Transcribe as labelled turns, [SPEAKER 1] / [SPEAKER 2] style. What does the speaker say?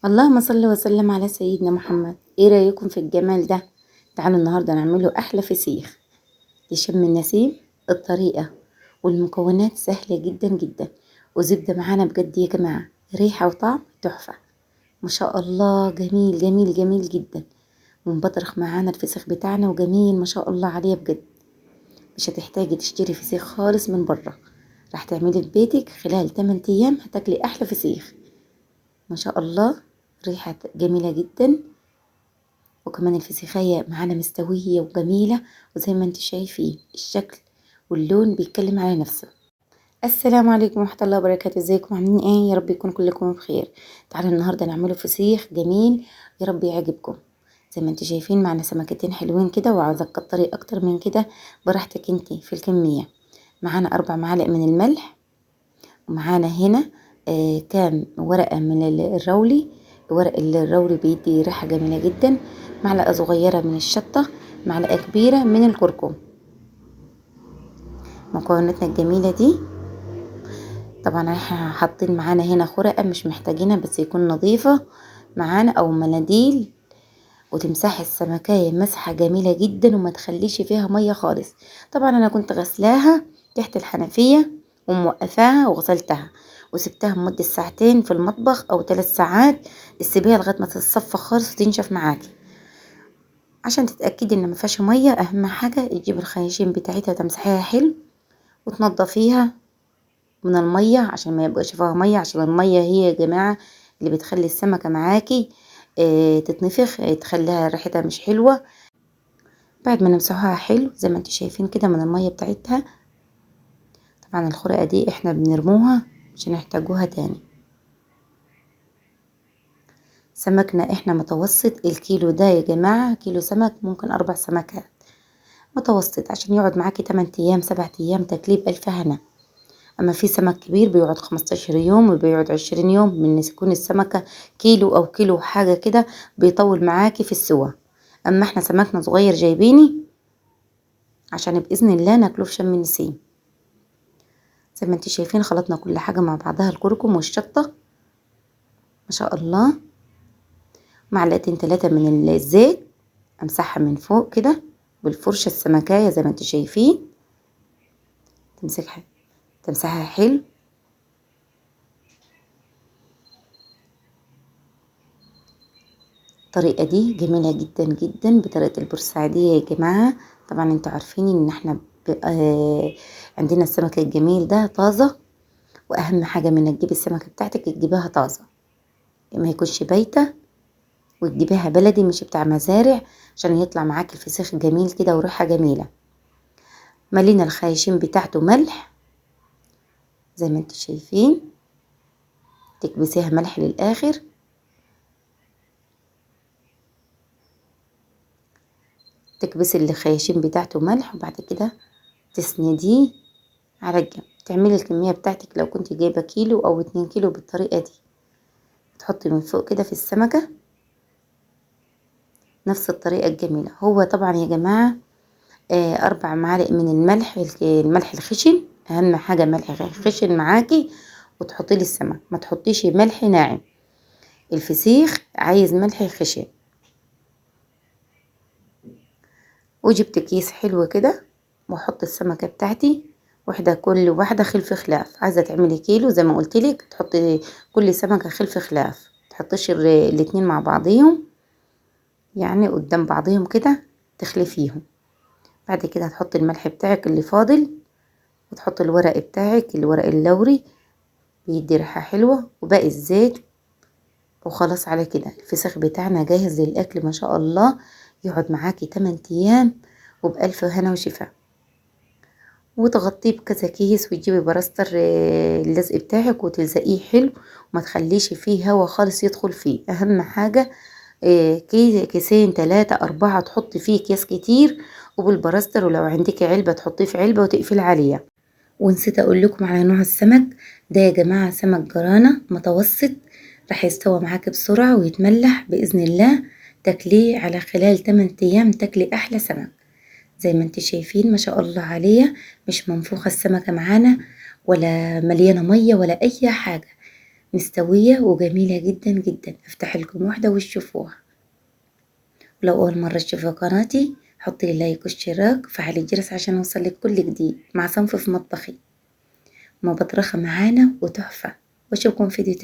[SPEAKER 1] اللهم صل وسلم على سيدنا محمد. ايه رأيكم في الجمال ده؟ تعالوا النهاردة نعمله احلى فسيخ لشم النسيم. الطريقة والمكونات سهلة جدا جدا، وزبدة معانا بجد يا جماعة، ريحة وطعم تحفة ما شاء الله. جميل جميل جميل جدا، ومبطرخ معانا الفسيخ بتاعنا وجميل ما شاء الله عليه بجد. مش هتحتاجي تشتري فسيخ خالص من بره، راح تعملي في بيتك خلال 8 ايام هتاكلي احلى فسيخ ما شاء الله. ريحة جميلة جدا، وكمان الفسيخية معانا مستوية وجميلة، وزي ما انتوا شايفين الشكل واللون بيتكلم على نفسه. السلام عليكم ورحمة الله وبركاته، ازيكم عاملين ايه؟ يا رب يكون كلكم بخير. تعالوا النهاردة نعمله فسيخ جميل يا رب يعجبكم. زي ما انتوا شايفين معنا سمكتين حلوين كده، وعاوزة تكتري اكتر من كده براحتك انتي في الكمية. معانا 4 معالق من الملح، ومعانا هنا كام ورقة من الرولي. ورق الرولي بيدي ريحة جميلة جدا. معلقة صغيرة من الشطة، معلقة كبيرة من الكركم. مكوناتنا الجميلة دي طبعا احنا حاطين معانا هنا خرقة مش محتاجينها، بس يكون نظيفة معانا، او مناديل، وتمسحي السمكية مسحة جميلة جدا وما تخليش فيها مية خالص. طبعا انا كنت غسلاها تحت الحنفية وموقفاها وغسلتها وسبتها مدة ساعتين في المطبخ او 3 ساعات. تسيبيها لغاية ما تتصفى خالص وتنشف معاكي عشان تتأكدي ان مفيهاش مية. اهم حاجة تجيب الخياشيم بتاعتها تمسحيها حلو وتنضفيها من المية عشان ما يبقاش فيها مية، عشان المية هي يا جماعة اللي بتخلي السمكة معاكي تتنفخ، تخليها ريحتها مش حلوة. بعد ما نمسحوها حلو زي ما انتوا شايفين كده من المية بتاعتها، طبعا الخرقة دي احنا بنرموها مش هنحتاجوها تاني. سمكنا احنا متوسط، الكيلو ده يا جماعة كيلو سمك ممكن 4 سمكات متوسط، عشان يقعد معاكي 8 ايام 7 ايام تكليب الف هنا. اما في سمك كبير بيقعد 15 يوم وبيقعد 20 يوم، من يكون السمكة كيلو او كيلو حاجة كده بيطول معاكي في السوا. اما احنا سمكنا صغير جايبيني عشان بإذن الله ناكله في شم النسيم. زي ما انتوا شايفين خلطنا كل حاجة مع بعضها، الكركم والشطة ما شاء الله. معلقتين 3 من الزيت، امسحها من فوق كده بالفرشة السمكية زي ما انتوا شايفين. تمسحها حلو. الطريقة دي جميلة جدا جدا بطريقة البورسعيدية يا جماعة. طبعا انتوا عارفين ان احنا عندنا السمك الجميل ده طازة، واهم حاجة من تجيبي السمكة بتاعتك تجيبيها طازة ما يكونش بايتة، وتجيبيها بلدي مش بتاع مزارع عشان يطلع معاكي الفسيخ جميل كده وريحة جميلة. ملينا الخياشيم بتاعته ملح زي ما انتوا شايفين، تكبسيها ملح للآخر. تكبسي الخياشيم بتاعته ملح، وبعد كده تسنديه على الجنب. تعملي الكمية بتاعتك لو كنت جايبة كيلو او 2 كيلو بالطريقة دي، تحطي من فوق كده في السمكة نفس الطريقة الجميلة. هو طبعا يا جماعة 4 معالق من الملح الخشن، اهم حاجة ملح خشن معاكي. وتحطي لي السمك، ما تحطيش ملح ناعم، الفسيخ عايز ملح خشن. وجبت كيس حلو كده واحط السمكة بتاعتي كل واحدة خلف خلاف. عايزة تعملي كيلو زي ما قلتلك تحطي كل سمكة خلف خلاف، تحطيش الاتنين مع بعضيهم يعني قدام بعضيهم كده تخلفيهم. بعد كده هتحطي الملح بتاعك اللي فاضل، وتحطي الورق بتاعك الورق اللوري بيدي ريحة حلوة، وباقي الزيت. وخلاص على كده الفسيخ بتاعنا جاهز للأكل ما شاء الله. يقعد معاكي 8 أيام وبألف هنا وشفا. وتغطيه بكذا كيس، وتجيبي براستر اللزق بتاعك وتلزقيه حلو، وما تخليش فيه هوا خالص يدخل فيه. اهم حاجة كيسين 3 4 تحطي فيه اكياس كتير، وبالبراستر، ولو عندك علبة تحطيه في علبة وتقفل عليها. ونسيت اقول لكم على نوع السمك ده يا جماعة، سمك جرانة متوسط، راح يستوى معاك بسرعة ويتملح بإذن الله. تاكليه على خلال 8 ايام تاكلي احلى سمك. زي ما انت شايفين ما شاء الله عليها، مش منفوخة السمكة معانا ولا مليانة مية ولا اي حاجة، مستوية وجميلة جدا جدا. افتح لكم واحدة وتشوفوها. ولو أول مرة تشوفوا قناتي حطي لي لايك واشتراك وفعلي الجرس عشان يوصلك كل جديد مع صنف في مطبخي. مبطرخة معانا وتحفة. واشوفكم في فيديو تاني.